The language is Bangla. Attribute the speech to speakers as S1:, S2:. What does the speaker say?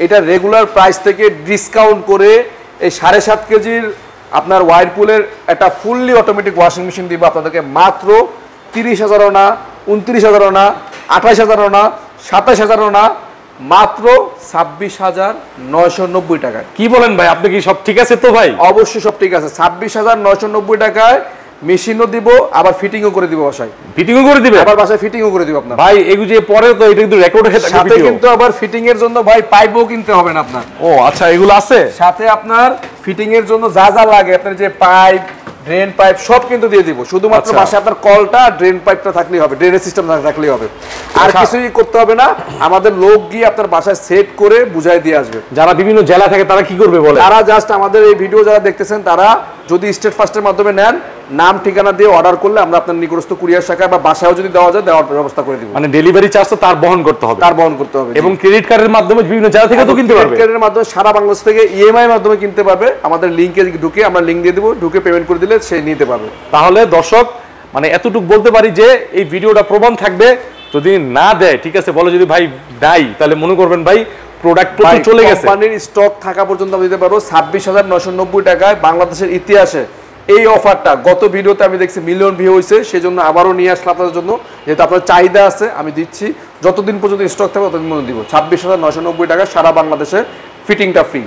S1: এটা রেগুলার প্রাইস থেকে ডিসকাউন্ট করে এই 7.5 কেজির আপনার ওয়াইরপুলের একটা ফুললি অটোমেটিক ওয়াশিং মেশিন দিব আপনাদেরকে মাত্র 30,000 না, 29,000 না, 28,000 না, 27,000 না, মাত্র 26,990 টাকায়।
S2: কি বলেন ভাই, আপনি কি সব ঠিক আছে তো ভাই?
S1: অবশ্যই সব ঠিক আছে। 26,990 টাকায় মেশিনও দিব, আবার ফিটিংও করে দিব বাসায়।
S2: ফিটিংও করে দিবে?
S1: আবার বাসায় ফিটিংও করে দিব আপনার।
S2: ভাই এগুলো যে পরে তো এটা কিন্তু রেকর্ড হয়ে থাকে
S1: সাথে কিন্তু আবার ফিটিং এর জন্য ভাই পাইপও কিনতে হবে না আপনার।
S2: ও আচ্ছা, এগুলো আছে
S1: সাথে আপনার ফিটিং এর জন্য যা যা লাগে আপনার যে পাইপ, ড্রেন পাইপ সব কিন্তু দিয়ে দিব। শুধুমাত্র বাসায় আপনার কলটা, ড্রেন পাইপটা থাকলেই হবে, ড্রেনেজ সিস্টেম থাকলেই হবে, আর কিছুই করতে হবে না। আমাদের লোক গিয়ে আপনার বাসায় সেট করে বুঝাই দিয়ে আসবে।
S2: যারা বিভিন্ন জেলা থাকে তারা কি করবে বলে?
S1: তারা জাস্ট আমাদের এই ভিডিও যারা দেখতেছেন তারা যদি স্টেট ফার্স্টের মাধ্যমে নেন, নাম ঠিকানা দিয়ে অর্ডার করলে আমরা আপনার নিকটস্থ কুরিয়ার শাখায় বা বাসায়ও যদি দেওয়া যায় দেওয়ার ব্যবস্থা করে দিব।
S2: মানে ডেলিভারি চার্জ তো তার বহন করতে হবে?
S1: তার বহন করতে হবে।
S2: এবং ক্রেডিট কার্ডের মাধ্যমে বিভিন্ন জায়গা থেকে তো কিনতে পারবে?
S1: ক্রেডিট কার্ডের মাধ্যমে সারা বাংলাদেশ থেকে ইএমআই এর মাধ্যমে কিনতে পারবে। আমাদের লিংকে ঢুকে আমরা লিংক দিয়ে দেব, ঢুকে পেমেন্ট করে দিলে সে নিতে পারবে।
S2: তাহলে দর্শক মানে এতটুকু বলতে পারি যে এই ভিডিওটা প্রমাণ থাকবে, যদি না দেয় ঠিক আছে বলে, যদি ভাই দেয় তাহলে মনে করবেন ভাই প্রোডাক্ট প্রচুর চলে গেছে।
S1: কোম্পানির স্টক থাকা পর্যন্ত আমরা দিতে পারবো 26,990 টাকায়। বাংলাদেশের ইতিহাসে এই অফারটা গত ভিডিওতে আমি দেখছি মিলিয়ন ভিউ হয়েছে, সেজন্য আবারও নিয়ে আসলাম আপনাদের জন্য। যেহেতু আপনার চাহিদা আছে আমি দিচ্ছি, যতদিন পর্যন্ত স্টক থাকবে ততদিন পর্যন্ত দিব। 26,990 টাকা, সারা বাংলাদেশে ফিটিংটা ফ্রি।